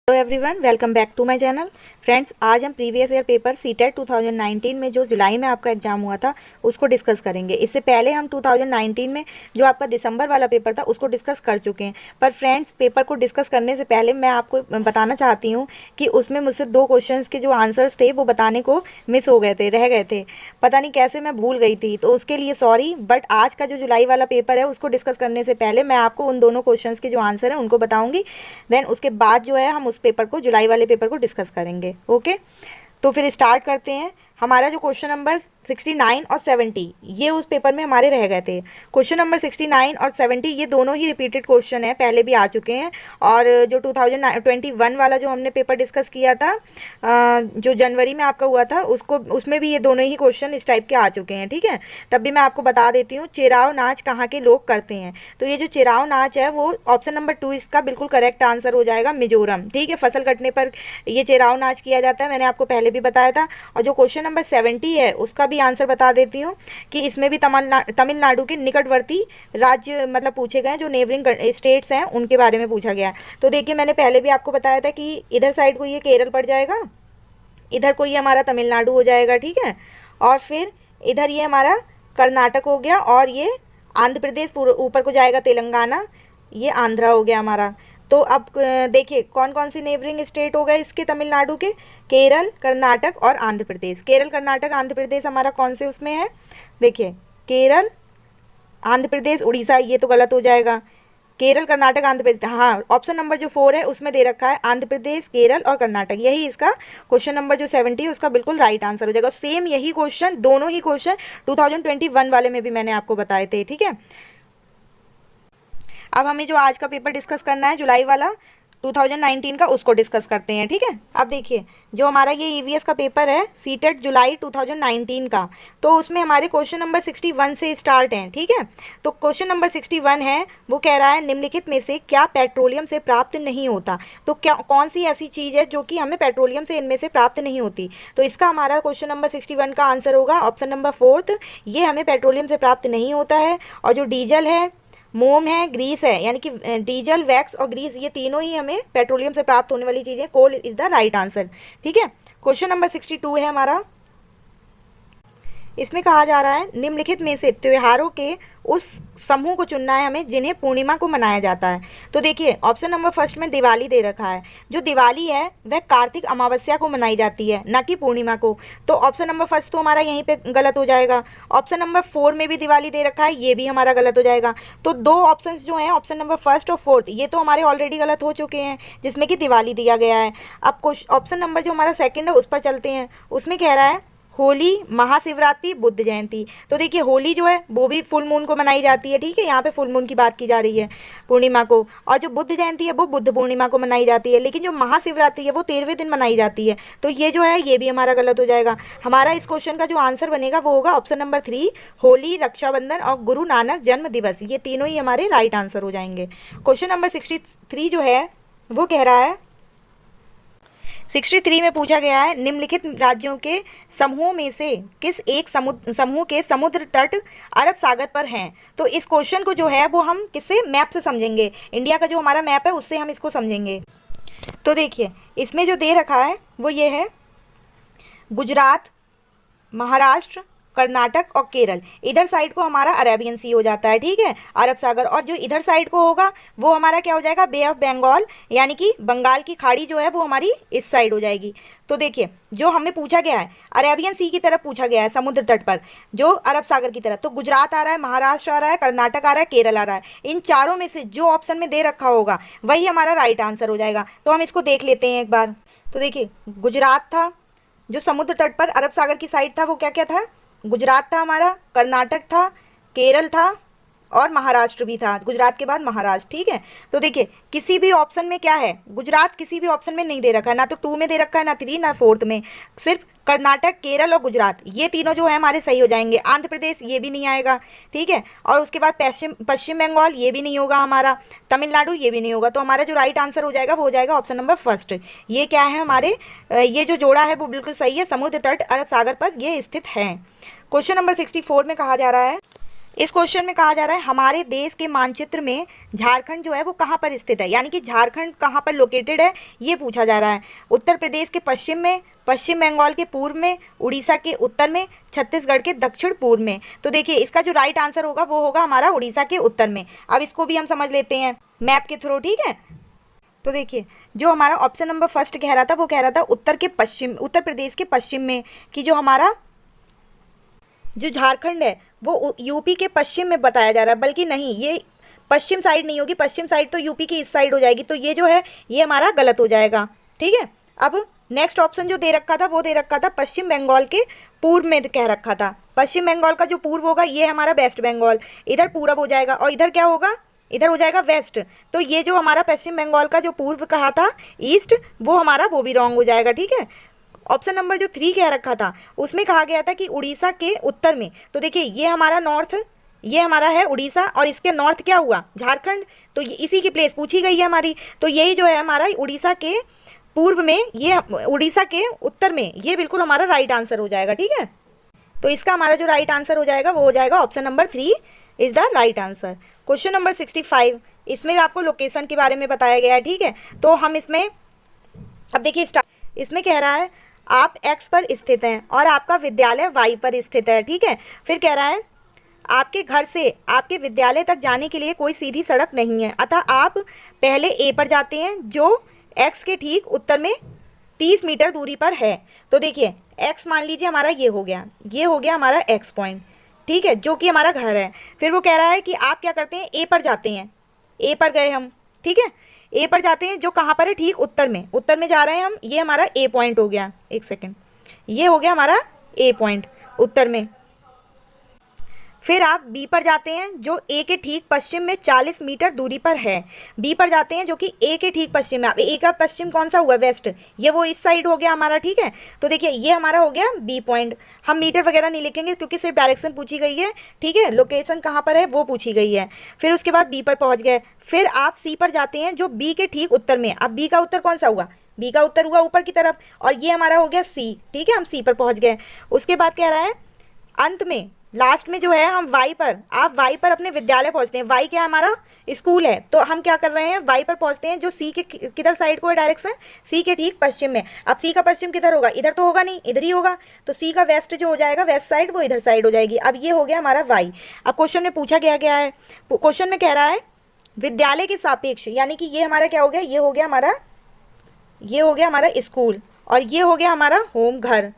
Hello everyone, welcome back to my channel. Friends, आज हम previous year paper CTET 2019 में जो जुलाई में आपका एग्जाम हुआ था उसको डिस्कस करेंगे। इससे पहले हम 2019 में जो आपका दिसंबर वाला पेपर था उसको डिस्कस कर चुके हैं। पर फ्रेंड्स, पेपर को डिस्कस करने से पहले मैं आपको बताना चाहती हूँ कि उसमें मुझसे 2 क्वेश्चंस के जो आंसर्स थे वो बताने को मिस हो गए थे, रह गए थे। पता नहीं कैसे मैं भूल गई थी, तो उसके लिए सॉरी। बट आज का जो जुलाई वाला पेपर है उसको डिस्कस करने से पहले मैं आपको उन दोनों क्वेश्चंस के जो आंसर हैं उनको बताऊँगी। देन उसके बाद जो है हम उस पेपर को, जुलाई वाले पेपर को डिस्कस करेंगे। ओके, तो फिर स्टार्ट करते हैं। हमारा जो क्वेश्चन नंबर 69 और 70 ये उस पेपर में हमारे रह गए थे। क्वेश्चन नंबर 69 और 70 ये दोनों ही रिपीटेड क्वेश्चन है, पहले भी आ चुके हैं। और जो 2021 वाला जो हमने पेपर डिस्कस किया था, जो जनवरी में आपका हुआ था, उसमें भी ये दोनों ही क्वेश्चन इस टाइप के आ चुके हैं। ठीक है, तब भी मैं आपको बता देती हूँ। चिराव नाच कहाँ के लोग करते हैं? तो ये जो चिराव नाच है वो ऑप्शन नंबर 2 इसका बिल्कुल करेक्ट आंसर हो जाएगा, मिजोरम। ठीक है, फसल कटने पर ये चिराव नाच किया जाता है, मैंने आपको पहले भी बताया था। और जो क्वेश्चन नंबर 70 है उसका भी आंसर बता देती हूँ कि इसमें भी तमिलनाडु के निकटवर्ती राज्य मतलब पूछे गए, जो नेबरिंग स्टेट्स हैं उनके बारे में पूछा गया है। तो देखिए, मैंने पहले भी आपको बताया था कि इधर साइड को ये केरल पड़ जाएगा, इधर को ये हमारा तमिलनाडु हो जाएगा। ठीक है, और फिर इधर ये हमारा कर्नाटक हो गया, और ये आंध्र प्रदेश ऊपर को जाएगा तेलंगाना, ये आंध्रा हो गया हमारा। तो अब देखिए कौन कौन सी नेबरिंग स्टेट हो गए इसके तमिलनाडु के, केरल, कर्नाटक और आंध्र प्रदेश। केरल, कर्नाटक, आंध्र प्रदेश हमारा कौन से उसमें है? देखिए, केरल, आंध्र प्रदेश, उड़ीसा, ये तो गलत हो जाएगा। केरल, कर्नाटक, आंध्र प्रदेश, हाँ, ऑप्शन नंबर जो 4 है उसमें दे रखा है आंध्र प्रदेश, केरल और कर्नाटक। यही इसका क्वेश्चन नंबर जो 70 है उसका बिल्कुल राइट आंसर हो जाएगा। सेम यही क्वेश्चन, दोनों ही क्वेश्चन 2021 वाले में भी मैंने आपको बताए थे। ठीक है, अब हमें जो आज का पेपर डिस्कस करना है जुलाई वाला 2019 का, उसको डिस्कस करते हैं। ठीक है, अब देखिए जो हमारा ये ईवीएस का पेपर है सीटेट जुलाई 2019 का, तो उसमें हमारे क्वेश्चन नंबर 61 से स्टार्ट हैं। ठीक है, तो क्वेश्चन नंबर 61 है, वो कह रहा है निम्नलिखित में से क्या पेट्रोलियम से प्राप्त नहीं होता? तो क्या कौन सी ऐसी चीज़ है जो कि हमें पेट्रोलियम से इनमें से प्राप्त नहीं होती? तो इसका हमारा क्वेश्चन नंबर 61 का आंसर होगा ऑप्शन नंबर 4, ये हमें पेट्रोलियम से प्राप्त नहीं होता है। और जो डीजल है, मोम है, ग्रीस है, यानी कि डीजल, वैक्स और ग्रीस, ये तीनों ही हमें पेट्रोलियम से प्राप्त होने वाली चीज़ें। Coal is the right answer. ठीक है, क्वेश्चन नंबर 62 है हमारा। इसमें कहा जा रहा है निम्नलिखित में से त्योहारों के उस समूह को चुनना है हमें जिन्हें पूर्णिमा को मनाया जाता है। तो देखिए ऑप्शन नंबर फर्स्ट में दिवाली दे रखा है। जो दिवाली है वह कार्तिक अमावस्या को मनाई जाती है, ना कि पूर्णिमा को। तो ऑप्शन नंबर फर्स्ट तो हमारा यहीं पे गलत हो जाएगा। ऑप्शन नंबर 4 में भी दिवाली दे रखा है, ये भी हमारा गलत हो जाएगा। तो 2 ऑप्शन जो हैं, ऑप्शन नंबर फर्स्ट और 4, ये तो हमारे ऑलरेडी गलत हो चुके हैं, जिसमें कि दिवाली दिया गया है। अब ऑप्शन नंबर जो हमारा सेकेंड है उस पर चलते हैं। उसमें कह रहा है होली, महाशिवरात्रि, बुद्ध जयंती। तो देखिए होली जो है वो भी फुल मून को मनाई जाती है। ठीक है, यहाँ पे फुल मून की बात की जा रही है, पूर्णिमा को। और जो बुद्ध जयंती है वो बुद्ध पूर्णिमा को मनाई जाती है, लेकिन जो महाशिवरात्रि है वो 13वें दिन मनाई जाती है। तो ये जो है ये भी हमारा गलत हो जाएगा। हमारा इस क्वेश्चन का जो आंसर बनेगा वो होगा ऑप्शन नंबर 3, होली, रक्षाबंधन और गुरु नानक जन्म दिवस। ये तीनों ही हमारे राइट आंसर हो जाएंगे। क्वेश्चन नंबर 63 जो है वो कह रहा है 63 में पूछा गया है निम्नलिखित राज्यों के समूह में से किस एक समूह के समुद्र तट अरब सागर पर हैं? तो इस क्वेश्चन को जो है वो हम किससे, मैप से समझेंगे। इंडिया का जो हमारा मैप है उससे हम इसको समझेंगे। तो देखिए इसमें जो दे रखा है वो ये है गुजरात, महाराष्ट्र, कर्नाटक और केरल। इधर साइड को हमारा अरेबियन सी हो जाता है। ठीक है, अरब सागर। और जो इधर साइड को होगा वो हमारा क्या हो जाएगा, बे ऑफ बंगाल, यानी कि बंगाल की खाड़ी जो है वो हमारी इस साइड हो जाएगी। तो देखिए जो हमें पूछा गया है अरेबियन सी की तरफ पूछा गया है, समुद्र तट पर, जो अरब सागर की तरफ। तो गुजरात आ रहा है, महाराष्ट्र आ रहा है, कर्नाटक आ रहा है, केरल आ रहा है। इन चारों में से जो ऑप्शन में दे रखा होगा वही हमारा राइट आंसर हो जाएगा। तो हम इसको देख लेते हैं एक बार। तो देखिए गुजरात था, जो समुद्र तट पर अरब सागर की साइड था, वो क्या क्या था, गुजरात था हमारा, कर्नाटक था, केरल था और महाराष्ट्र भी था। गुजरात के बाद महाराष्ट्र। ठीक है, तो देखिए किसी भी ऑप्शन में क्या है, गुजरात किसी भी ऑप्शन में नहीं दे रखा है, ना तो 2 में दे रखा है, ना 3, ना 4 में। सिर्फ कर्नाटक, केरल और गुजरात, ये तीनों जो है हमारे सही हो जाएंगे। आंध्र प्रदेश ये भी नहीं आएगा। ठीक है, और उसके बाद पश्चिम बंगाल ये भी नहीं होगा हमारा, तमिलनाडु ये भी नहीं होगा। तो हमारा जो राइट आंसर हो जाएगा वो हो जाएगा ऑप्शन नंबर फर्स्ट। ये क्या है हमारे, ये जो जोड़ा है वो बिल्कुल सही है, समुद्र तट अरब सागर पर ये स्थित है। क्वेश्चन नंबर 64 में कहा जा रहा है इस क्वेश्चन में कहा जा रहा है हमारे देश के मानचित्र में झारखंड जो है वो कहाँ पर स्थित है, यानी कि झारखंड कहाँ पर लोकेटेड है ये पूछा जा रहा है। उत्तर प्रदेश के पश्चिम में, पश्चिम बंगाल के पूर्व में, उड़ीसा के उत्तर में, छत्तीसगढ़ के दक्षिण पूर्व में। तो देखिए इसका जो राइट आंसर होगा वो होगा हमारा उड़ीसा के उत्तर में। अब इसको भी हम समझ लेते हैं मैप के थ्रू, ठीक है। तो देखिए जो हमारा ऑप्शन नंबर फर्स्ट कह रहा था वो कह रहा था उत्तर प्रदेश के पश्चिम में, कि जो हमारा जो झारखंड है वो यूपी के पश्चिम में बताया जा रहा है, बल्कि नहीं, ये पश्चिम साइड नहीं होगी, पश्चिम साइड तो यूपी की इस साइड हो जाएगी, तो ये जो है ये हमारा गलत हो जाएगा, ठीक है। अब नेक्स्ट ऑप्शन जो दे रखा था वो दे रखा था पश्चिम बंगाल के पूर्व में कह रखा था। पश्चिम बंगाल का जो पूर्व होगा ये हमारा वेस्ट बंगाल, इधर पूरब हो जाएगा, और इधर क्या होगा, इधर हो जाएगा वेस्ट। तो ये जो हमारा पश्चिम बंगाल का जो पूर्व कहा था ईस्ट, वो हमारा वो भी रॉन्ग हो जाएगा, ठीक है। ऑप्शन नंबर जो 3 कह रखा था उसमें कहा गया था कि उड़ीसा के उत्तर में। तो देखिए ये हमारा नॉर्थ, ये हमारा है उड़ीसा, और इसके नॉर्थ क्या हुआ, झारखंड। तो इसी की प्लेस पूछी गई है हमारी, तो यही जो है हमारा उड़ीसा के पूर्व में, ये उड़ीसा के उत्तर में, ये बिल्कुल हमारा राइट आंसर हो जाएगा, ठीक है। तो इसका हमारा जो राइट आंसर हो जाएगा वो हो जाएगा option number 3 is the right answer. Question number 65, इसमें आपको लोकेशन के बारे में बताया गया है, ठीक है। तो हम इसमें अब देखिए इसमें कह रहा है आप x पर स्थित हैं और आपका विद्यालय y पर स्थित है, ठीक है। फिर कह रहा है आपके घर से आपके विद्यालय तक जाने के लिए कोई सीधी सड़क नहीं है, अतः आप पहले a पर जाते हैं जो x के ठीक उत्तर में 30 मीटर दूरी पर है। तो देखिए x मान लीजिए हमारा ये हो गया हमारा x पॉइंट, ठीक है, जो कि हमारा घर है। फिर वो कह रहा है कि आप क्या करते हैं, a पर जाते हैं, a पर गए हम, ठीक है, ए पर जाते हैं जो कहाँ पर है, ठीक उत्तर में जा रहे हैं हम, ये हमारा ए पॉइंट हो गया, एक सेकेंड, ये हो गया हमारा ए पॉइंट उत्तर में। फिर आप बी पर जाते हैं जो ए के ठीक पश्चिम में 40 मीटर दूरी पर है, बी पर जाते हैं जो कि ए के ठीक पश्चिम में। ए का पश्चिम कौन सा हुआ, वेस्ट, ये वो इस साइड हो गया हमारा, ठीक है। तो देखिए ये हमारा हो गया बी पॉइंट। हम मीटर वगैरह नहीं लिखेंगे क्योंकि सिर्फ डायरेक्शन पूछी गई है, ठीक है, लोकेशन कहाँ पर है वो पूछी गई है। फिर उसके बाद बी पर पहुँच गए, फिर आप सी पर जाते हैं जो बी के ठीक उत्तर में। अब बी का उत्तर कौन सा हुआ, बी का उत्तर हुआ ऊपर की तरफ, और ये हमारा हो गया सी, ठीक है, हम सी पर पहुँच गए। उसके बाद कह रहा है अंत में लास्ट में जो है हम वाई पर, आप वाई पर अपने विद्यालय पहुंचते हैं। वाई क्या है, हमारा स्कूल है, तो हम क्या कर रहे हैं, वाई पर पहुंचते हैं जो सी के किधर साइड को है डायरेक्शन, सी के ठीक पश्चिम में। अब सी का पश्चिम किधर होगा, इधर तो होगा नहीं, इधर ही होगा, तो सी का वेस्ट जो हो जाएगा, वेस्ट साइड, वो इधर साइड हो जाएगी। अब ये हो गया हमारा वाई। अब क्वेश्चन में पूछा गया है, क्वेश्चन में कह रहा है विद्यालय के सापेक्ष, यानी कि ये हमारा क्या हो गया, ये हो गया हमारा स्कूल, और ये हो गया हमारा होम, घर।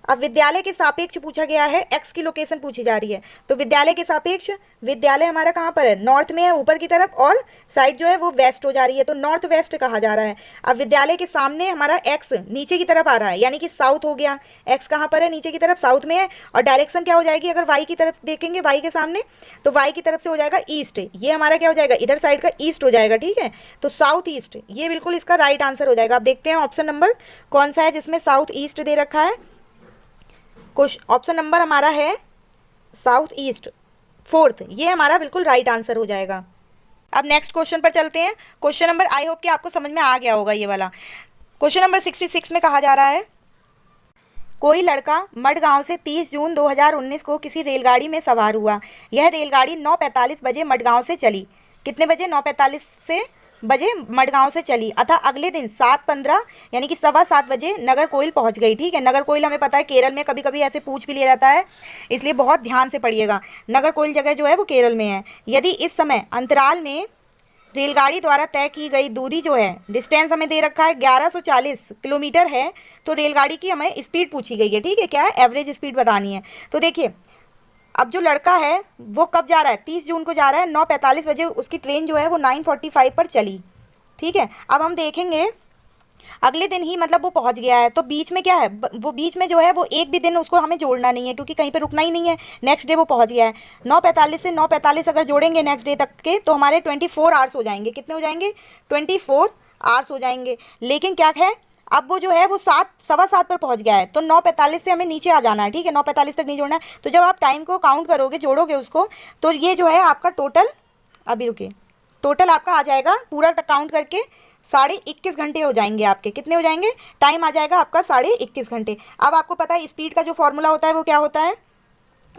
अब विद्यालय के सापेक्ष पूछा गया है, एक्स की लोकेशन पूछी जा रही है, तो विद्यालय के सापेक्ष, विद्यालय हमारा कहाँ पर है, नॉर्थ में है ऊपर की तरफ, और साइड जो है वो वेस्ट हो जा रही है, तो नॉर्थ वेस्ट कहा जा रहा है। अब विद्यालय के सामने हमारा एक्स नीचे की तरफ आ रहा है, यानी कि साउथ हो गया, एक्स कहाँ पर है, नीचे की तरफ, साउथ में है, और डायरेक्शन क्या हो जाएगी, अगर वाई की तरफ देखेंगे, वाई के सामने, तो वाई की तरफ से हो जाएगा ईस्ट, ये हमारा क्या हो जाएगा, इधर साइड का ईस्ट हो जाएगा, ठीक है, तो साउथ ईस्ट, ये बिल्कुल इसका राइट आंसर हो जाएगा। आप देखते हैं ऑप्शन नंबर कौन सा है जिसमें साउथ ईस्ट दे रखा है। ऑप्शन नंबर हमारा है साउथ ईस्ट, 4th, ये हमारा बिल्कुल राइट आंसर हो जाएगा। अब नेक्स्ट क्वेश्चन पर चलते हैं। क्वेश्चन नंबर, आई होप कि आपको समझ में आ गया होगा ये वाला। क्वेश्चन नंबर 66 में कहा जा रहा है कोई लड़का मडगांव से 30 जून 2019 को किसी रेलगाड़ी में सवार हुआ। यह रेलगाड़ी 9:45 बजे मडगांव से चली। कितने बजे, 9:45 बजे मडगांव से चली, अतः अगले दिन 7:15 यानी कि 7:15 बजे नगरकोइल पहुंच गई, ठीक है। नगरकोइल हमें पता है केरल में, कभी कभी ऐसे पूछ भी लिया जाता है, इसलिए बहुत ध्यान से पढ़िएगा। नगरकोइल जगह जो है वो केरल में है। यदि इस समय अंतराल में रेलगाड़ी द्वारा तय की गई दूरी जो है, डिस्टेंस हमें दे रखा है 1140 किलोमीटर है, तो रेलगाड़ी की हमें स्पीड पूछी गई है, ठीक है, क्या है, एवरेज स्पीड बतानी है। तो देखिए अब जो लड़का है वो कब जा रहा है, 30 जून को जा रहा है, 9:45 बजे उसकी ट्रेन जो है वो 9:45 पर चली, ठीक है। अब हम देखेंगे अगले दिन ही मतलब वो पहुंच गया है, तो बीच में क्या है, वो बीच में जो है वो एक भी दिन उसको हमें जोड़ना नहीं है, क्योंकि कहीं पे रुकना ही नहीं है, नेक्स्ट डे वो पहुंच गया है। 9:45 से 9:45 अगर जोड़ेंगे नेक्स्ट डे तक के, तो हमारे 24 आवर्स हो जाएंगे। कितने हो जाएंगे, 24 आवर्स हो जाएंगे। लेकिन क्या है, अब वो जो है वो 7:15 पर पहुंच गया है, तो 9:45 से हमें नीचे आ जाना है, ठीक है, 9:45 तक नहीं जोड़ना है। तो जब आप टाइम को काउंट करोगे, जोड़ोगे उसको, तो ये जो है आपका टोटल, अभी रुकिए, टोटल आपका आ जाएगा पूरा काउंट करके 21.5 घंटे हो जाएंगे आपके। कितने हो जाएंगे, टाइम आ जाएगा आपका 21.5 घंटे। अब आपको पता है स्पीड का जो फॉर्मूला होता है वो क्या होता है,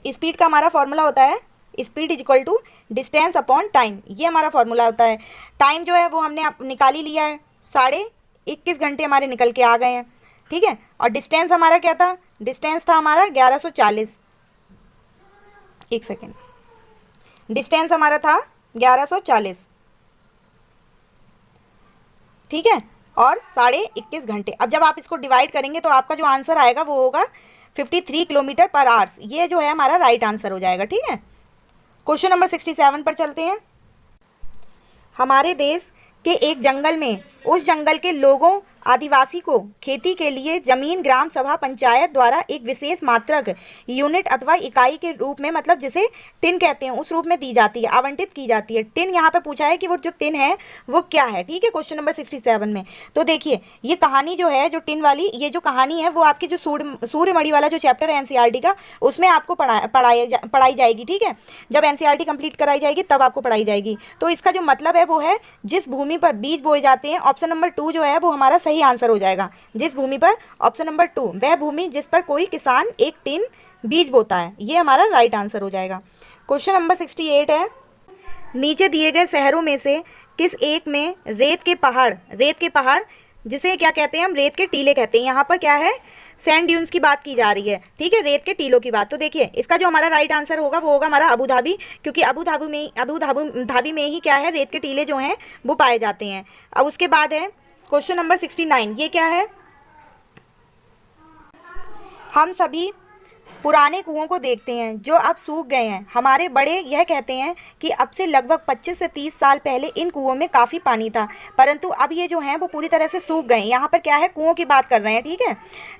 स्पीड का हमारा फॉर्मूला होता है speed is equal to distance upon time, ये हमारा फॉर्मूला होता है। टाइम जो है वो हमने निकाल ही लिया है, 21.5 घंटे हमारे निकल के आ गए हैं, ठीक है। और डिस्टेंस हमारा क्या था, डिस्टेंस था हमारा 1140, एक सेकेंड, डिस्टेंस हमारा था 1140, ठीक है, और 21.5 घंटे। अब जब आप इसको डिवाइड करेंगे तो आपका जो आंसर आएगा वो होगा 53 किलोमीटर पर आवर्स, ये जो है हमारा राइट आंसर हो जाएगा, ठीक है। क्वेश्चन नंबर 67 पर चलते हैं। हमारे देश के एक जंगल में उस जंगल के लोगों आदिवासी को खेती के लिए जमीन ग्राम सभा पंचायत द्वारा एक विशेष मात्रक यूनिट अथवा इकाई के रूप में, मतलब जिसे टिन कहते हैं, उस रूप में दी जाती है, आवंटित की जाती है। टिन यहाँ पे पूछा है कि वो जो टिन है वो क्या है, ठीक है, क्वेश्चन नंबर 67 में। तो देखिए ये कहानी जो है, जो टिन वाली ये जो कहानी है वो आपकी जो सूर्यमणि वाला जो चैप्टर है एनसीईआरटी का, उसमें आपको पढ़ाई जाएगी, ठीक है। जब एनसीईआरटी कंप्लीट कराई जाएगी तब आपको पढ़ाई जाएगी। तो इसका जो मतलब है वो है जिस भूमि पर बीज बोए जाते हैं, ऑप्शन नंबर 2 जो है वो हमारा सही आंसर हो जाएगा। जिस भूमि पर, ऑप्शन नंबर 2, वह भूमि जिस पर कोई किसान एक टिन बीज बोता है, ये हमारा राइट आंसर हो जाएगा। क्वेश्चन नंबर 68 है, नीचे दिए गए शहरों में से किस एक में रेत के पहाड़ जिसे क्या कहते हैं हम, रेत के टीले कहते हैं, यहाँ पर क्या है, सैंड ड्यून्स की बात की जा रही है, ठीक है, रेत के टीलों की बात। तो देखिए इसका जो हमारा राइट आंसर होगा वो होगा हमारा अबू धाबी, क्योंकि अबू धाबी में ही क्या है, रेत के टीले जो हैं वो पाए जाते हैं। अब उसके बाद है क्वेश्चन नंबर 69, ये क्या है, हम सभी पुराने कुओं को देखते हैं जो अब सूख गए हैं। हमारे बड़े यह कहते हैं कि अब से लगभग 25 से 30 साल पहले इन कुओं में काफ़ी पानी था, परंतु अब ये जो हैं वो पूरी तरह से सूख गए हैं। यहाँ पर क्या है, कुओं की बात कर रहे हैं, ठीक है।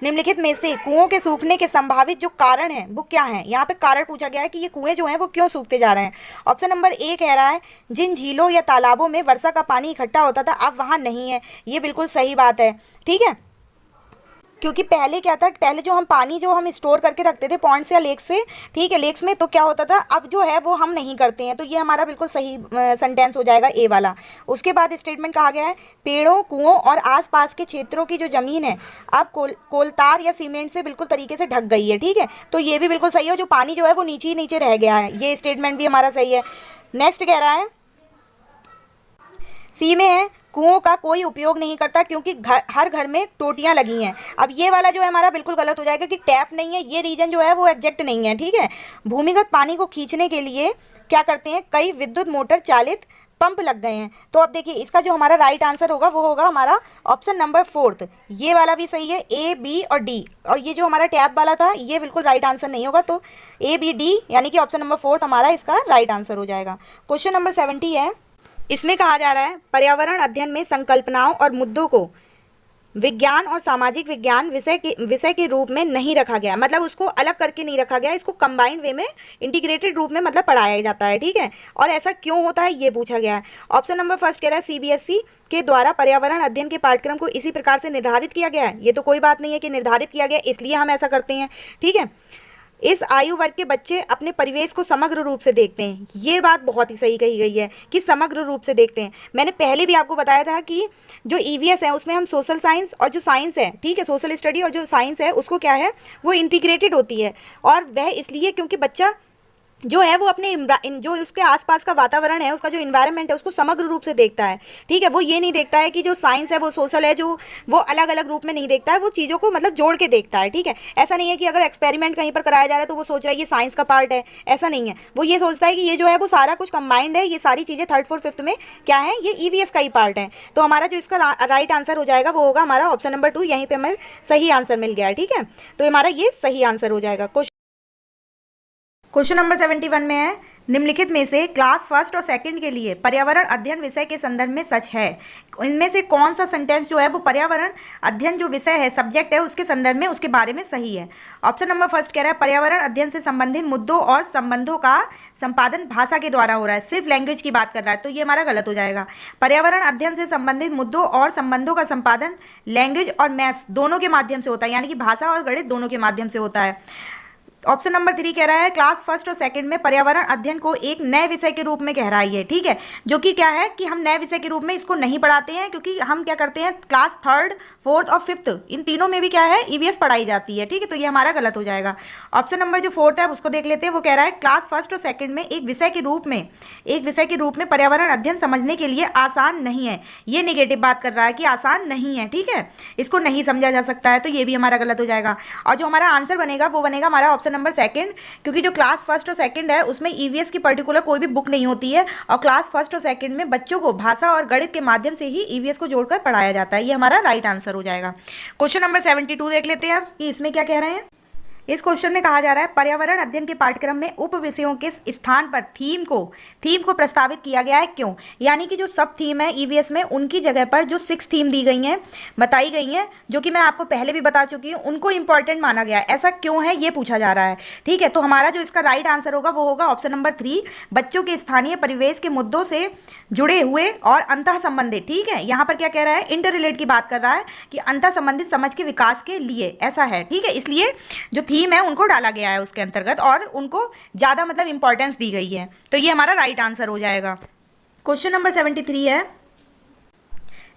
निम्नलिखित में से कुओं के सूखने के संभावित जो कारण हैं वो क्या हैं, यहाँ पे कारण पूछा गया है कि ये कुएं जो हैं वो क्यों सूखते जा रहे हैं। ऑप्शन नंबर 1 कह रहा है जिन झीलों या तालाबों में वर्षा का पानी इकट्ठा होता था अब वहाँ नहीं है, ये बिल्कुल सही बात है, ठीक है। क्योंकि पहले क्या था, पहले जो हम पानी जो हम स्टोर करके रखते थे पॉन्ड से या लेक से, ठीक है, लेक्स में, तो क्या होता था अब जो है वो हम नहीं करते हैं। तो ये हमारा बिल्कुल सही सेंटेंस हो जाएगा ए वाला। उसके बाद स्टेटमेंट कहा गया है पेड़ों, कुओं और आसपास के क्षेत्रों की जो ज़मीन है अब कोलतार या सीमेंट से बिल्कुल तरीके से ढक गई है, ठीक है। तो ये भी बिल्कुल सही है, जो पानी जो है वो नीचे ही नीचे रह गया है, ये स्टेटमेंट भी हमारा सही है। नेक्स्ट कह रहा है सी में है कुओं का कोई उपयोग नहीं करता क्योंकि हर घर में टोटियां लगी हैं। अब ये वाला जो है हमारा बिल्कुल गलत हो जाएगा कि टैप नहीं है, ये रीजन जो है वो एग्जैक्ट नहीं है, ठीक है। भूमिगत पानी को खींचने के लिए क्या करते हैं, कई विद्युत मोटर चालित पंप लग गए हैं। तो अब देखिए इसका जो हमारा राइट आंसर होगा वो होगा हमारा ऑप्शन नंबर 4, ये वाला भी सही है, ए बी और डी। और ये जो हमारा टैप वाला था ये बिल्कुल राइट आंसर नहीं होगा, तो ए बी डी यानी कि ऑप्शन नंबर 4 हमारा इसका राइट आंसर हो जाएगा। क्वेश्चन नंबर 70 है, इसमें कहा जा रहा है पर्यावरण अध्ययन में संकल्पनाओं और मुद्दों को विज्ञान और सामाजिक विज्ञान विषय के रूप में नहीं रखा गया, मतलब उसको अलग करके नहीं रखा गया, इसको कंबाइंड वे में, इंटीग्रेटेड रूप में मतलब पढ़ाया जाता है, ठीक है। और ऐसा क्यों होता है ये पूछा गया है। ऑप्शन नंबर 1 कह रहा है सीबीएसई के द्वारा पर्यावरण अध्ययन के पाठ्यक्रम को इसी प्रकार से निर्धारित किया गया है। ये तो कोई बात नहीं है कि निर्धारित किया गया इसलिए हम ऐसा करते हैं, ठीक है। इस आयु वर्ग के बच्चे अपने परिवेश को समग्र रूप से देखते हैं, ये बात बहुत ही सही कही गई है कि समग्र रूप से देखते हैं। मैंने पहले भी आपको बताया था कि जो ईवीएस है उसमें हम सोशल साइंस और जो साइंस है, ठीक है, सोशल स्टडी और जो साइंस है उसको क्या है वो इंटीग्रेटेड होती है। और वह इसलिए क्योंकि बच्चा जो है वो अपने जो उसके आसपास का वातावरण है, उसका जो इन्वायरमेंट है उसको समग्र रूप से देखता है, ठीक है। वो ये नहीं देखता है कि जो साइंस है वो सोशल है, जो वो अलग अलग रूप में नहीं देखता है, वो चीज़ों को मतलब जोड़ के देखता है, ठीक है। ऐसा नहीं है कि अगर एक्सपेरिमेंट कहीं पर कराया जा रहा है तो वो सोच रहा है ये साइंस का पार्ट है, ऐसा नहीं है। वो ये सोचता है कि ये जो है वो सारा कुछ कंबाइंड है, ये सारी चीज़ें 3rd 4th 5th में क्या है, ये ईवीएस का ही पार्ट है। तो हमारा जो इसका राइट आंसर हो जाएगा वो होगा हमारा ऑप्शन नंबर 2, यहीं पर हमें सही आंसर मिल गया है, ठीक है। तो हमारा ये सही आंसर हो जाएगा। क्वेश्चन नंबर 71 में है निम्नलिखित में से क्लास 1st और 2nd के लिए पर्यावरण अध्ययन विषय के संदर्भ में सच है। इनमें से कौन सा सेंटेंस जो है वो पर्यावरण अध्ययन जो विषय है, सब्जेक्ट है, उसके संदर्भ में उसके बारे में सही है। ऑप्शन नंबर 1 कह रहा है पर्यावरण अध्ययन से संबंधित मुद्दों और संबंधों का संपादन भाषा के द्वारा हो रहा है, सिर्फ लैंग्वेज की बात कर रहा है, तो ये हमारा गलत हो जाएगा। पर्यावरण अध्ययन से संबंधित मुद्दों और संबंधों का संपादन लैंग्वेज और मैथ्स दोनों के माध्यम से होता है, यानी कि भाषा और गणित दोनों के माध्यम से होता है। ऑप्शन नंबर 3 कह रहा है क्लास फर्स्ट और सेकंड में पर्यावरण अध्ययन को एक नए विषय के रूप में कह रहा है ये, ठीक है, जो कि क्या है कि हम नए विषय के रूप में इसको नहीं पढ़ाते हैं, क्योंकि हम क्या करते हैं क्लास थर्ड, फोर्थ और फिफ्थ इन तीनों में भी क्या है ईवीएस पढ़ाई जाती है, ठीक है, तो ये हमारा गलत हो जाएगा। ऑप्शन नंबर जो 4 है उसको देख लेते हैं। वो कह रहा है क्लास फर्स्ट और सेकंड में एक विषय के रूप में पर्यावरण अध्ययन समझने के लिए आसान नहीं है। ये नेगेटिव बात कर रहा है कि आसान नहीं है, ठीक है, इसको नहीं समझा जा सकता है, तो ये भी हमारा गलत हो जाएगा। और जो हमारा आंसर बनेगा वो बनेगा हमारा ऑप्शन नंबर सेकंड, क्योंकि जो क्लास फर्स्ट और सेकंड है उसमें ईवीएस की पर्टिकुलर कोई भी बुक नहीं होती है, और क्लास फर्स्ट और सेकंड में बच्चों को भाषा और गणित के माध्यम से ही ईवीएस को जोड़कर पढ़ाया जाता है। ये हमारा राइट आंसर हो जाएगा। क्वेश्चन नंबर 72 देख लेते हैं कि इसमें क्या कह रहे हैं। इस क्वेश्चन में कहा जा रहा है पर्यावरण अध्ययन के पाठ्यक्रम में उप विषयों के स्थान पर थीम को प्रस्तावित किया गया है, क्यों? यानी कि जो सब थीम है ईवीएस में उनकी जगह पर जो 6 थीम दी गई हैं, बताई गई हैं, जो कि मैं आपको पहले भी बता चुकी हूँ, उनको इंपॉर्टेंट माना गया है। ऐसा क्यों है ये पूछा जा रहा है, ठीक है। तो हमारा जो इसका राइट आंसर होगा वो होगा ऑप्शन नंबर 3, बच्चों के स्थानीय परिवेश के मुद्दों से जुड़े हुए और अंतः संबंधित, ठीक है। यहाँ पर क्या कह रहा है, इंटर रिलेट की बात कर रहा है कि अंतः संबंधित समझ के विकास के लिए ऐसा है, ठीक है, इसलिए जो थीम है उनको डाला गया है उसके अंतर्गत और उनको ज़्यादा मतलब इंपॉर्टेंस दी गई है, तो ये हमारा राइट आंसर हो जाएगा। क्वेश्चन नंबर 73 है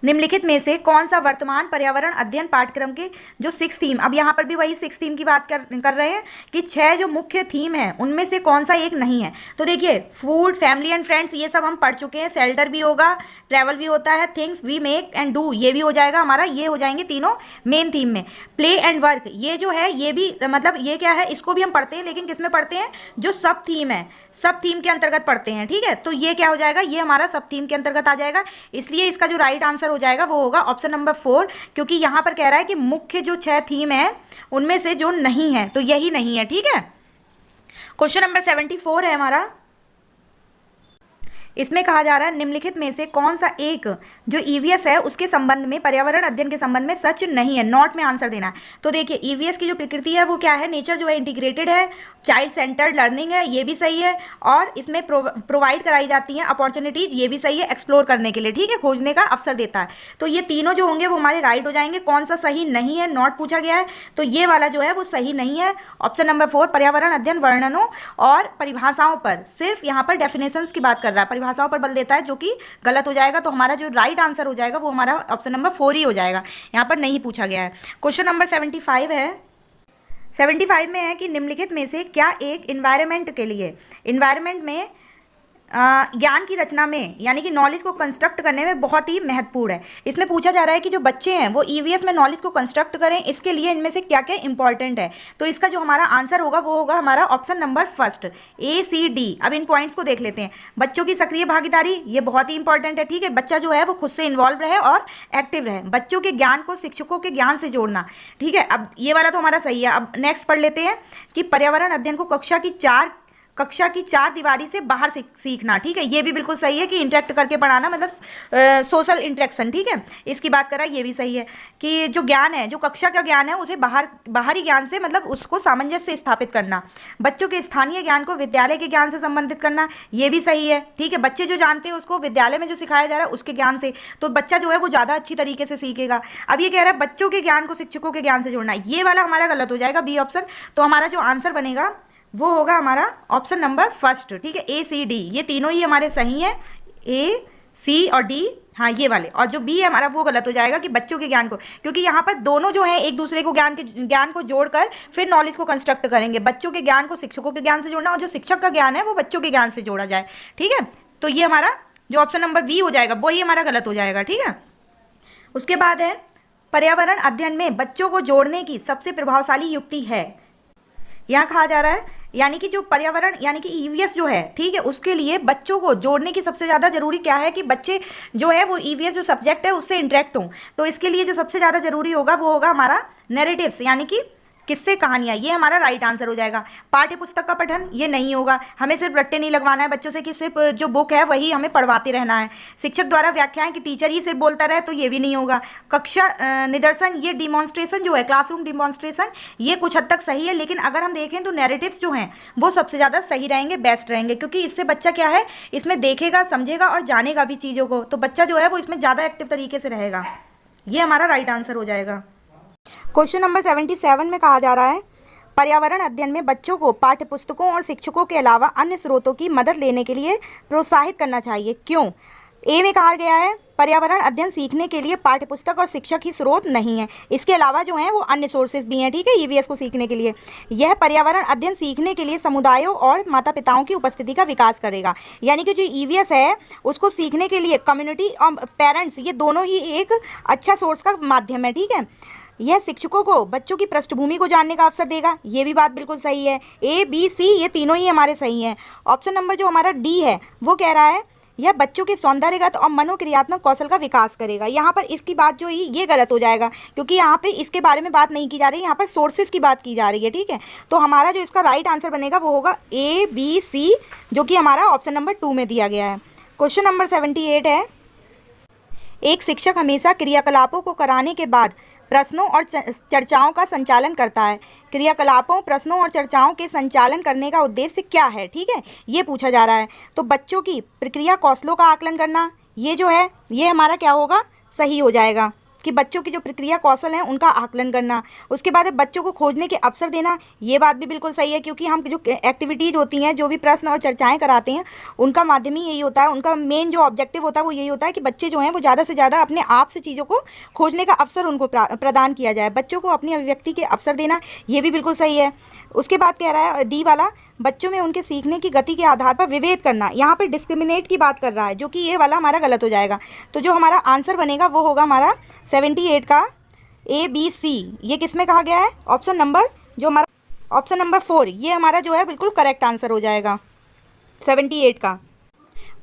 निम्नलिखित में से कौन सा वर्तमान पर्यावरण अध्ययन पाठ्यक्रम के जो 6 थीम, अब यहाँ पर भी वही 6 थीम की बात कर रहे हैं कि 6 जो मुख्य थीम है उनमें से कौन सा एक नहीं है। तो देखिए फूड, फैमिली एंड फ्रेंड्स ये सब हम पढ़ चुके हैं, शेल्टर भी होगा, ट्रैवल भी होता है, things we make and do ये भी हो जाएगा हमारा, ये हो जाएंगे तीनों मेन थीम में। प्ले एंड वर्क ये जो है ये भी मतलब ये क्या है, इसको भी हम पढ़ते हैं, लेकिन किस में पढ़ते हैं, जो सब थीम है सब थीम के अंतर्गत पढ़ते हैं, ठीक है। तो ये क्या हो जाएगा, ये हमारा सब थीम के अंतर्गत आ जाएगा, इसलिए इसका जो राइट आंसर हो जाएगा वो होगा ऑप्शन नंबर 4, क्योंकि यहाँ पर कह रहा है कि मुख्य जो 6 थीम है उनमें से जो नहीं है तो यही नहीं है, ठीक है। क्वेश्चन नंबर 74 है हमारा, इसमें कहा जा रहा है निम्नलिखित में से कौन सा एक जो ईवीएस है उसके संबंध में पर्यावरण अध्ययन के संबंध में सच नहीं है, नॉट में आंसर देना है। तो देखिए ईवीएस की जो प्रकृति है वो क्या है, नेचर जो है इंटीग्रेटेड है, चाइल्ड सेंटर्ड लर्निंग है, ये भी सही है, और इसमें प्रोवाइड कराई जाती हैं अपॉर्चुनिटीज, ये भी सही है, एक्सप्लोर करने के लिए, ठीक है, खोजने का अवसर देता है। तो ये तीनों जो होंगे वो हमारे राइट हो जाएंगे। कौन सा सही नहीं है, नॉट पूछा गया है, तो ये वाला जो है वो सही नहीं है। ऑप्शन नंबर 4 पर्यावरण अध्ययन वर्णनों और परिभाषाओं पर, सिर्फ यहाँ पर डेफिनेशंस की बात कर रहा है, परिभाषाओं पर बल देता है, जो कि गलत हो जाएगा। तो हमारा जो राइट आंसर हो जाएगा वो हमारा ऑप्शन नंबर 4 ही हो जाएगा, यहाँ पर नहीं पूछा गया है। क्वेश्चन नंबर 75 है, 75 में है कि निम्नलिखित में से क्या एक इन्वायरमेंट में ज्ञान की रचना में यानी कि नॉलेज को कंस्ट्रक्ट करने में बहुत ही महत्वपूर्ण है। इसमें पूछा जा रहा है कि जो बच्चे हैं वो ईवीएस में नॉलेज को कंस्ट्रक्ट करें, इसके लिए इनमें से क्या क्या इंपॉर्टेंट है। तो इसका जो हमारा आंसर होगा वो होगा हमारा ऑप्शन नंबर फर्स्ट, ACD। अब इन पॉइंट्स को देख लेते हैं। बच्चों की सक्रिय भागीदारी, ये बहुत ही इंपॉर्टेंट है, ठीक है, बच्चा जो है वो खुद से इन्वॉल्व रहे और एक्टिव रहे। बच्चों के ज्ञान को शिक्षकों के ज्ञान से जोड़ना, ठीक है। अब ये वाला तो हमारा सही है। अब नेक्स्ट पढ़ लेते हैं कि पर्यावरण अध्ययन को कक्षा की चार दीवारी से बाहर सीखना, ठीक है, ये भी बिल्कुल सही है कि इंटरेक्ट करके पढ़ाना, मतलब सोशल इंटरेक्शन, ठीक है, इसकी बात कर रहा है, ये भी सही है कि जो ज्ञान है, जो कक्षा का ज्ञान है उसे बाहरी ज्ञान से मतलब उसको सामंजस्य स्थापित करना। बच्चों के स्थानीय ज्ञान को विद्यालय के ज्ञान से संबंधित करना, ये भी सही है, ठीक है। बच्चे जो जानते हैं उसको विद्यालय में जो सिखाया जा रहा है उसके ज्ञान से, तो बच्चा जो है वो ज़्यादा अच्छी तरीके से सीखेगा। अब ये कह रहा है बच्चों के ज्ञान को शिक्षकों के ज्ञान से जोड़ना, ये वाला हमारा गलत हो जाएगा, बी ऑप्शन। तो हमारा जो आंसर बनेगा वो होगा हमारा ऑप्शन नंबर फर्स्ट, ठीक है, ACD। ये तीनों ही हमारे सही हैं, A, C और D, हाँ ये वाले। और जो B है हमारा वो गलत हो जाएगा कि बच्चों के ज्ञान को, क्योंकि यहाँ पर दोनों जो हैं एक दूसरे को ज्ञान को जोड़कर फिर नॉलेज को कंस्ट्रक्ट करेंगे। बच्चों के ज्ञान को शिक्षकों के ज्ञान से जोड़ना और जो शिक्षक का ज्ञान है वो बच्चों के ज्ञान से जोड़ा जाए, ठीक है। तो ये हमारा जो ऑप्शन नंबर B हो जाएगा वही हमारा गलत हो जाएगा, ठीक है। उसके बाद है पर्यावरण अध्ययन में बच्चों को जोड़ने की सबसे प्रभावशाली युक्ति है। यहाँ कहा जा रहा है यानी कि जो पर्यावरण यानी कि ईवीएस जो है, ठीक है, उसके लिए बच्चों को जोड़ने की सबसे ज़्यादा जरूरी क्या है कि बच्चे जो है वो ईवीएस जो सब्जेक्ट है उससे इंटरेक्ट हों। तो इसके लिए जो सबसे ज़्यादा जरूरी होगा वो होगा हमारा नैरेटिव्स, यानी कि किससे कहानियाँ, ये हमारा राइट आंसर हो जाएगा। पाठ्य पुस्तक का पठन ये नहीं होगा, हमें सिर्फ रट्टे नहीं लगवाना है बच्चों से कि सिर्फ जो बुक है वही हमें पढ़वाते रहना है। शिक्षक द्वारा व्याख्याएं कि टीचर ही सिर्फ बोलता रहे तो ये भी नहीं होगा। कक्षा निदर्शन, ये डिमॉन्स्ट्रेशन जो है क्लासरूम डिमॉन्स्ट्रेशन, ये कुछ हद तक सही है, लेकिन अगर हम देखें तो नैरेटिव्स जो हैं वो सबसे ज़्यादा सही रहेंगे, बेस्ट रहेंगे, क्योंकि इससे बच्चा क्या है इसमें देखेगा, समझेगा और जानेगा भी चीज़ों को, तो बच्चा जो है वो इसमें ज़्यादा एक्टिव तरीके से रहेगा। ये हमारा राइट आंसर हो जाएगा। क्वेश्चन नंबर 77 में कहा जा रहा है पर्यावरण अध्ययन में बच्चों को पाठ्यपुस्तकों और शिक्षकों के अलावा अन्य स्रोतों की मदद लेने के लिए प्रोत्साहित करना चाहिए। क्यों? ए में कहा गया है पर्यावरण अध्ययन सीखने के लिए पाठ्यपुस्तक और शिक्षक ही स्रोत नहीं है, इसके अलावा जो है वो अन्य सोर्सेज भी हैं, ठीक है, ईवीएस को सीखने के लिए। यह पर्यावरण अध्ययन सीखने के लिए समुदायों और माता पिताओं की उपस्थिति का विकास करेगा। यानी कि जो ईवीएस है उसको सीखने के लिए कम्युनिटी और पेरेंट्स, ये दोनों ही एक अच्छा सोर्स का माध्यम है, ठीक है। यह शिक्षकों को बच्चों की पृष्ठभूमि को जानने का अवसर देगा, ये भी बात बिल्कुल सही है। ए, बी, सी ये तीनों ही हमारे सही हैं। ऑप्शन नंबर जो हमारा डी है वो कह रहा है यह बच्चों के सौंदर्यगत और मनोक्रियात्मक कौशल का विकास करेगा। यहाँ पर इसकी बात जो ये गलत हो जाएगा, क्योंकि यहाँ पे इसके बारे में बात नहीं की जा रही, यहाँ पर सोर्सेज की बात की जा रही है, ठीक है। तो हमारा जो इसका राइट आंसर बनेगा वो होगा ए, बी, सी, जो कि हमारा ऑप्शन नंबर 2 में दिया गया है। क्वेश्चन नंबर 78 है, एक शिक्षक हमेशा क्रियाकलापों को कराने के बाद प्रश्नों और चर्चाओं का संचालन करता है। क्रियाकलापों, प्रश्नों और चर्चाओं के संचालन करने का उद्देश्य क्या है, ठीक है, ये पूछा जा रहा है। तो बच्चों की प्रक्रिया कौशलों का आकलन करना, ये जो है ये हमारा क्या होगा, सही हो जाएगा कि बच्चों की जो प्रक्रिया कौशल हैं उनका आकलन करना। उसके बाद बच्चों को खोजने के अवसर देना, ये बात भी बिल्कुल सही है, क्योंकि हम जो एक्टिविटीज़ होती हैं, जो भी प्रश्न और चर्चाएं कराते हैं, उनका माध्यम ही यही होता है, उनका मेन जो ऑब्जेक्टिव होता है वो यही होता है कि बच्चे जो हैं वो ज़्यादा से ज़्यादा अपने आप से चीज़ों को खोजने का अवसर उनको प्रदान किया जाए, बच्चों को अपनी अभिव्यक्ति के अवसर देना, ये भी बिल्कुल सही है। उसके बाद कह रहा है डी वाला, बच्चों में उनके सीखने की गति के आधार पर विभेद करना, यहाँ पर डिस्क्रिमिनेट की बात कर रहा है, जो कि ये वाला हमारा गलत हो जाएगा। तो जो हमारा आंसर बनेगा वो होगा हमारा 78 का ए, बी, सी। ये किस में कहा गया है, ऑप्शन नंबर जो हमारा ऑप्शन नंबर 4, ये हमारा जो है बिल्कुल करेक्ट आंसर हो जाएगा 78 का।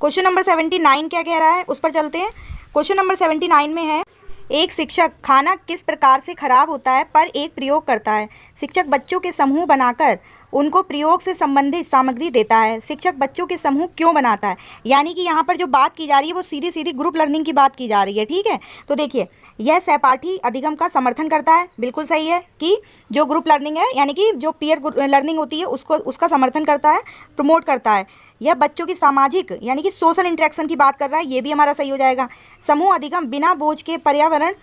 क्वेश्चन नंबर 79 क्या कह रहा है, उस पर चलते हैं। क्वेश्चन नंबर 79 में है, एक शिक्षक खाना किस प्रकार से खराब होता है पर एक प्रयोग करता है। शिक्षक बच्चों के समूह बनाकर उनको प्रयोग से संबंधित सामग्री देता है। शिक्षक बच्चों के समूह क्यों बनाता है, यानी कि यहाँ पर जो बात की जा रही है वो सीधी सीधी ग्रुप लर्निंग की बात की जा रही है, ठीक है। तो देखिए, यह सहपाठी अधिगम का समर्थन करता है, बिल्कुल सही है कि जो ग्रुप लर्निंग है यानी कि जो पीयर लर्निंग होती है उसका समर्थन करता है, प्रमोट करता है। यह बच्चों की सामाजिक यानी कि सोशल इंटरेक्शन की बात कर रहा है, ये भी हमारा सही हो जाएगा। समूह अधिगम बिना बोझ के पर्यावरण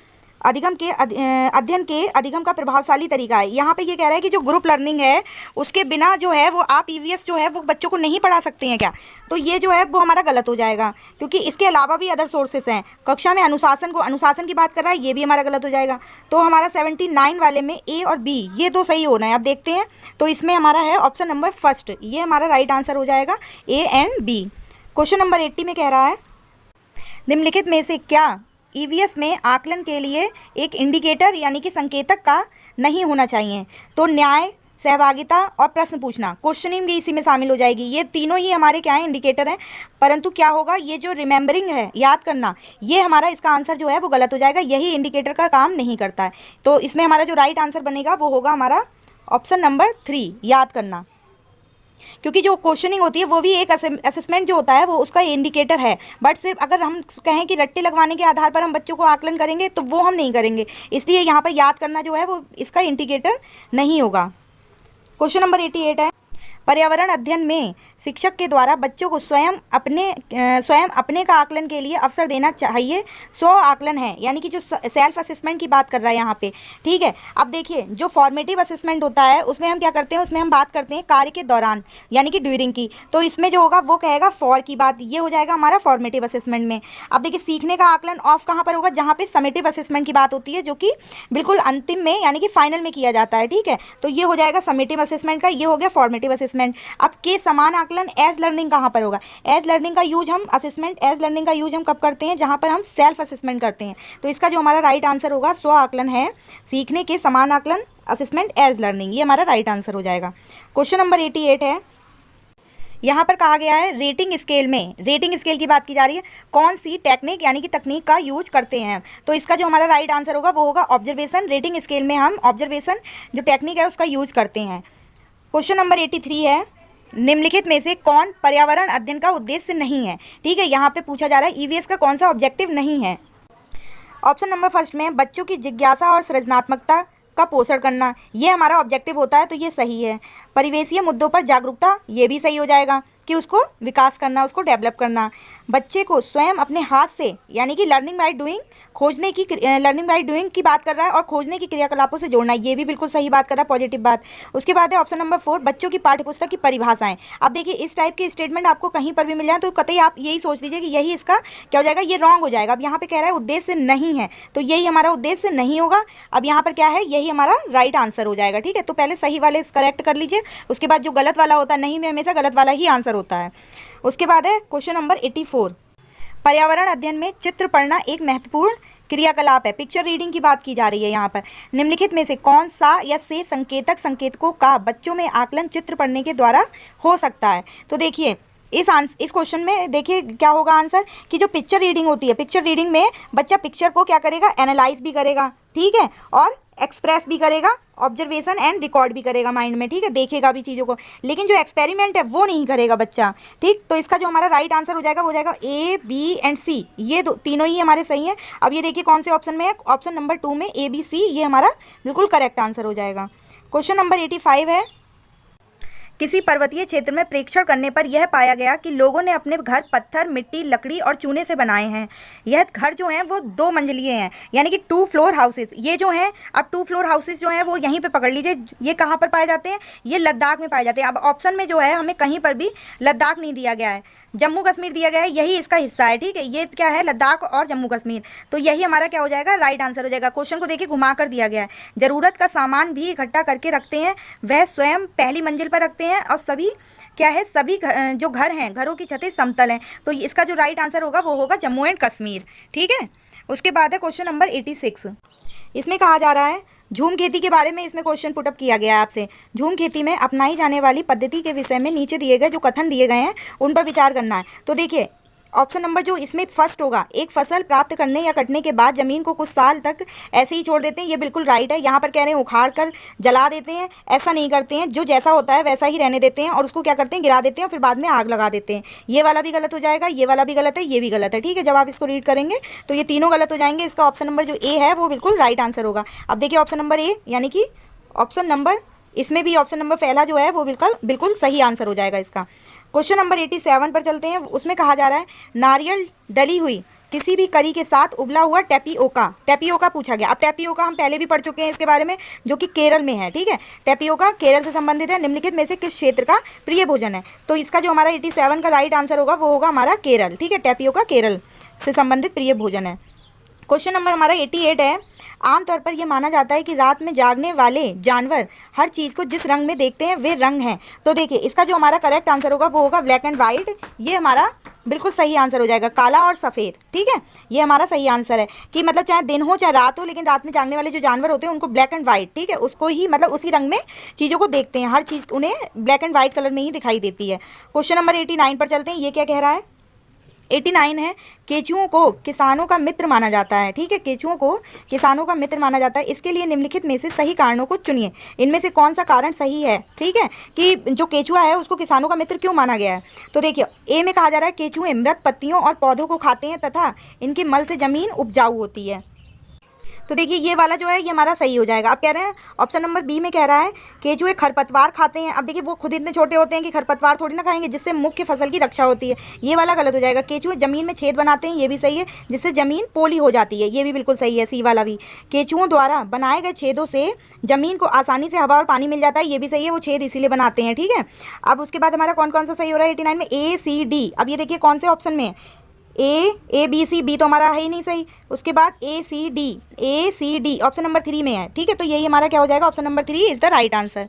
अधिगम के अध्ययन के अधिगम का प्रभावशाली तरीका है। यहाँ पे ये कह रहा है कि जो ग्रुप लर्निंग है उसके बिना जो है वो आप ईवीएस जो है वो बच्चों को नहीं पढ़ा सकते हैं क्या, तो ये जो है वो हमारा गलत हो जाएगा, क्योंकि इसके अलावा भी अदर सोर्सेस हैं। कक्षा में अनुशासन की बात कर रहा है, ये भी हमारा गलत हो जाएगा। तो हमारा 79 वाले में ए और बी ये दो सही होना है। अब देखते हैं, तो इसमें हमारा है ऑप्शन नंबर फर्स्ट, ये हमारा राइट आंसर हो जाएगा A and B. Question number 80 में कह रहा है, निम्नलिखित में से क्या ईवीएस में आकलन के लिए एक इंडिकेटर यानी कि संकेतक का नहीं होना चाहिए। तो न्याय, सहभागिता और प्रश्न पूछना, क्वेश्चनिंग भी इसी में शामिल हो जाएगी। ये तीनों ही हमारे क्या हैं, इंडिकेटर हैं। परंतु क्या होगा, ये जो रिमेंबरिंग है, याद करना, ये हमारा इसका आंसर जो है वो गलत हो जाएगा, यही इंडिकेटर का काम नहीं करता है। तो इसमें हमारा जो राइट आंसर बनेगा वो होगा हमारा ऑप्शन नंबर 3, याद करना, क्योंकि जो क्वेश्चनिंग होती है वो भी एक असेसमेंट जो होता है वो उसका इंडिकेटर है। बट सिर्फ अगर हम कहें कि रट्टे लगवाने के आधार पर हम बच्चों को आकलन करेंगे तो वो हम नहीं करेंगे, इसलिए यहाँ पर याद करना जो है वो इसका इंडिकेटर नहीं होगा। क्वेश्चन नंबर 88 है, पर्यावरण अध्ययन में शिक्षक के द्वारा बच्चों को स्वयं अपने का आकलन के लिए अवसर देना चाहिए। 100 आकलन है, यानी कि जो सेल्फ असेसमेंट की बात कर रहा है यहाँ पे, ठीक है। अब देखिए, जो फॉर्मेटिव असेसमेंट होता है उसमें हम क्या करते हैं, उसमें हम बात करते हैं कार्य के दौरान यानी कि ड्यूरिंग की। तो इसमें जो होगा वो कहेगा फॉर की बात, ये हो जाएगा हमारा फॉर्मेटिव असेसमेंट में। अब देखिए, सीखने का आकलन ऑफ कहाँ पर होगा, जहाँ पे समेटिव असेसमेंट की बात होती है, जो कि बिल्कुल अंतिम में यानी कि फाइनल में किया जाता है, ठीक है। तो ये हो जाएगा समेटिव असेसमेंट का, ये हो गया फॉर्मेटिव असेसमेंट। अब के समान आकलन एज लर्निंग कहाँ पर होगा, एज लर्निंग का यूज हम एज लर्निंग का यूज हम कब करते हैं, जहाँ पर हम सेल्फ असेसमेंट करते हैं। तो इसका जो हमारा राइट आंसर होगा 100 आकलन है, सीखने के समान आकलन असेसमेंट एज लर्निंग, ये हमारा राइट आंसर हो जाएगा। क्वेश्चन नंबर 88 है, यहाँ पर कहा गया है रेटिंग स्केल में, रेटिंग स्केल की बात की जा रही है, कौन सी टेक्निक यानी कि तकनीक का यूज करते हैं। तो इसका जो हमारा राइट आंसर होगा वो होगा ऑब्जर्वेशन। रेटिंग स्केल में हम ऑब्जर्वेशन जो टेक्निक है उसका यूज करते हैं। क्वेश्चन नंबर 83 है, निम्नलिखित में से कौन पर्यावरण अध्ययन का उद्देश्य नहीं है। ठीक है, यहाँ पे पूछा जा रहा है ईवीएस का कौन सा ऑब्जेक्टिव नहीं है। ऑप्शन नंबर फर्स्ट में बच्चों की जिज्ञासा और सृजनात्मकता का पोषण करना, ये हमारा ऑब्जेक्टिव होता है, तो ये सही है। परिवेशीय मुद्दों पर जागरूकता, ये भी सही हो जाएगा। कि उसको विकास करना, उसको डेवलप करना। बच्चे को स्वयं अपने हाथ से, यानी कि learning by doing, learning by doing की बात कर रहा है और खोजने की क्रियाकलापों से जोड़ना, ये भी बिल्कुल सही बात कर रहा है, पॉजिटिव बात। उसके बाद है ऑप्शन नंबर 4, बच्चों की पाठ्यपुस्तक की परिभाषाएं। अब देखिए इस टाइप के स्टेटमेंट आपको कहीं पर भी मिल जाए तो कतई आप यही सोच लीजिए कि यही इसका क्या हो जाएगा, ये रॉन्ग हो जाएगा। अब यहाँ पे कह रहा है उद्देश्य नहीं है, तो यही हमारा उद्देश्य नहीं होगा। अब यहाँ पर क्या है, यही हमारा राइट आंसर हो जाएगा। ठीक है, तो पहले सही वाले करेक्ट कर लीजिए, उसके बाद जो गलत वाला होता है, नहीं में हमेशा गलत वाला ही आंसर होता है। उसके बाद है क्वेश्चन नंबर 84, पर्यावरण अध्ययन में चित्र पढ़ना एक महत्वपूर्ण क्रियाकलाप है। पिक्चर रीडिंग की बात की जा रही है यहाँ पर। निम्नलिखित में से कौन सा या से संकेतकों का बच्चों में आकलन चित्र पढ़ने के द्वारा हो सकता है। तो देखिए इस क्वेश्चन में देखिए क्या होगा आंसर, कि जो पिक्चर रीडिंग होती है, पिक्चर रीडिंग में बच्चा पिक्चर को क्या करेगा, एनालाइज भी करेगा, ठीक है, और एक्सप्रेस भी करेगा, ऑब्जर्वेशन एंड रिकॉर्ड भी करेगा माइंड में, ठीक है, देखेगा भी चीज़ों को, लेकिन जो एक्सपेरिमेंट है वो नहीं करेगा बच्चा। ठीक, तो इसका जो हमारा राइट आंसर हो जाएगा वो हो जाएगा ए, बी एंड सी, ये तीनों ही हमारे सही हैं। अब ये देखिए कौन से ऑप्शन में है, ऑप्शन नंबर 2 में ए, बी, सी, ये हमारा बिल्कुल करेक्ट आंसर हो जाएगा। क्वेश्चन नंबर 85 है, किसी पर्वतीय क्षेत्र में प्रेक्षण करने पर यह पाया गया कि लोगों ने अपने घर पत्थर, मिट्टी, लकड़ी और चूने से बनाए हैं। यह घर जो हैं वो 2 मंजिलीय हैं, यानी कि 2 फ्लोर हाउसेस। ये जो हैं, अब 2 फ्लोर हाउसेस जो हैं वो यहीं पे पकड़ लीजिए, ये कहाँ पर पाए जाते हैं, ये लद्दाख में पाए जाते हैं। अब ऑप्शन में जो है हमें कहीं पर भी लद्दाख नहीं दिया गया है, जम्मू कश्मीर दिया गया है, यही इसका हिस्सा है। ठीक है, ये क्या है, लद्दाख और जम्मू कश्मीर, तो यही हमारा क्या हो जाएगा, राइट आंसर हो जाएगा। क्वेश्चन को देखिए घुमा कर दिया गया है, जरूरत का सामान भी इकट्ठा करके रखते हैं, वह स्वयं पहली मंजिल पर रखते हैं और सभी क्या है, सभी जो घर हैं, घरों की छतें समतल हैं। तो इसका जो राइट आंसर होगा वो होगा जम्मू एंड कश्मीर। ठीक है, उसके बाद है क्वेश्चन नंबर 86, इसमें कहा जा रहा है झूम खेती के बारे में, इसमें क्वेश्चन पुटअप किया गया है आपसे। झूम खेती में अपनाई जाने वाली पद्धति के विषय में नीचे दिए गए जो कथन दिए गए हैं उन पर विचार करना है। तो देखिए ऑप्शन नंबर जो इसमें फर्स्ट होगा, एक फसल प्राप्त करने या कटने के बाद जमीन को कुछ साल तक ऐसे ही छोड़ देते हैं, ये बिल्कुल राइट है। यहाँ पर कह रहे हैं उखाड़ कर जला देते हैं, ऐसा नहीं करते हैं, जो जैसा होता है वैसा ही रहने देते हैं और उसको क्या करते हैं, गिरा देते हैं और फिर बाद में आग लगा देते हैं। ये वाला भी गलत हो जाएगा, ये वाला भी गलत है, ये भी गलत है। ठीक है, जब आप इसको रीड करेंगे तो ये तीनों गलत हो जाएंगे। इसका ऑप्शन नंबर जो ए है वो बिल्कुल राइट आंसर होगा। अब देखिए ऑप्शन नंबर ए, यानी कि ऑप्शन नंबर, इसमें भी ऑप्शन नंबर पहला जो है वो बिल्कुल सही आंसर हो जाएगा इसका। क्वेश्चन नंबर 87 पर चलते हैं, उसमें कहा जा रहा है नारियल डली हुई किसी भी करी के साथ उबला हुआ टेपियोका पूछा गया। अब टेपियोका हम पहले भी पढ़ चुके हैं इसके बारे में, जो कि केरल में है। ठीक है, टेपियोका केरल से संबंधित है। निम्नलिखित में से किस क्षेत्र का प्रिय भोजन है। तो इसका जो हमारा 87 का राइट आंसर होगा वो होगा हमारा केरल। ठीक है, टेपियोका केरल से संबंधित प्रिय भोजन है। क्वेश्चन नंबर हमारा 88 है, आमतौर पर यह माना जाता है कि रात में जागने वाले जानवर हर चीज़ को जिस रंग में देखते हैं वे रंग हैं। तो देखिए इसका जो हमारा करेक्ट आंसर होगा वो होगा ब्लैक एंड वाइट, ये हमारा बिल्कुल सही आंसर हो जाएगा, काला और सफ़ेद। ठीक है, ये हमारा सही आंसर है कि मतलब चाहे दिन हो चाहे रात हो, लेकिन रात में जागने वाले जो जानवर होते हैं उनको ब्लैक एंड वाइट, ठीक है, उसको ही मतलब उसी रंग में चीज़ों को देखते हैं, हर चीज़ उन्हें ब्लैक एंड वाइट कलर में ही दिखाई देती है। क्वेश्चन नंबर 89 पर चलते हैं, ये क्या कह रहा है, 89 है, केचुओं को किसानों का मित्र माना जाता है। ठीक है, केचुओं को किसानों का मित्र माना जाता है, इसके लिए निम्नलिखित में से सही कारणों को चुनिए। इनमें से कौन सा कारण सही है, ठीक है, कि जो केचुआ है उसको किसानों का मित्र क्यों माना गया है। तो देखिए ए में कहा जा रहा है केचुए मृत पत्तियों और पौधों को खाते हैं तथा इनके मल से जमीन उपजाऊ होती है। तो देखिए ये वाला जो है ये हमारा सही हो जाएगा। अब कह रहे हैं ऑप्शन नंबर बी में कह रहा है केचुए खरपतवार खाते हैं। अब देखिए वो खुद इतने छोटे होते हैं कि खरपतवार थोड़ी ना खाएंगे, जिससे मुख्य फसल की रक्षा होती है, ये वाला गलत हो जाएगा। केचुए जमीन में छेद बनाते हैं, ये भी सही है, जिससे जमीन पोली हो जाती है, ये भी बिल्कुल सही है, सी वाला भी। केचुओं द्वारा बनाए गए छेदों से जमीन को आसानी से हवा और पानी मिल जाता है, ये भी सही है, वो छेद इसीलिए बनाते हैं। ठीक है, अब उसके बाद हमारा कौन कौन सा सही हो रहा है 89 में, ए सी डी। अब ये देखिए कौन से ऑप्शन में ए बी सी, बी तो हमारा है ही नहीं सही। उसके बाद ए सी डी ऑप्शन नंबर 3 में है। ठीक है, तो यही हमारा क्या हो जाएगा, option number 3 is the right answer.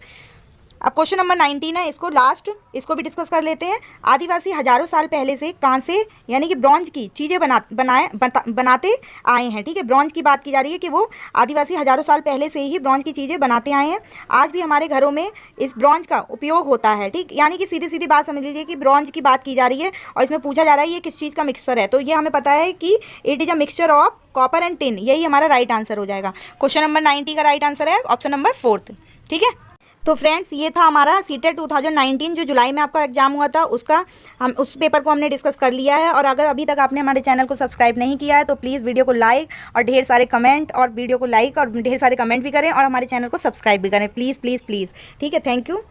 अब क्वेश्चन नंबर 19 है, इसको लास्ट, इसको भी डिस्कस कर लेते हैं। आदिवासी हजारों साल पहले से कांसे यानी कि ब्रॉन्ज की चीज़ें बनाते आए हैं। ठीक है, ब्रॉन्ज की बात की जा रही है कि वो आदिवासी हजारों साल पहले से ही ब्रॉन्ज की चीज़ें बनाते आए हैं। आज भी हमारे घरों में इस ब्रॉन्ज का उपयोग होता है। ठीक, यानी कि सीधी सीधी बात समझ लीजिए कि ब्रॉन्ज की बात की जा रही है और इसमें पूछा जा रहा है ये किस चीज़ का मिक्सचर है। तो ये हमें पता है कि it is a mixture of copper and tin, यही हमारा राइट आंसर हो जाएगा। क्वेश्चन नंबर 90 का राइट आंसर है ऑप्शन नंबर 4। ठीक है, तो फ्रेंड्स ये था हमारा सीटेट 2019 जो जुलाई में आपका एग्जाम हुआ था, उसका हम उस पेपर को हमने डिस्कस कर लिया है। और अगर अभी तक आपने हमारे चैनल को सब्सक्राइब नहीं किया है तो प्लीज़ वीडियो को लाइक और ढेर सारे कमेंट और वीडियो को लाइक और ढेर सारे कमेंट भी करें और हमारे चैनल को सब्सक्राइब भी करें, प्लीज़ प्लीज़ प्लीज़। ठीक है, थैंक यू।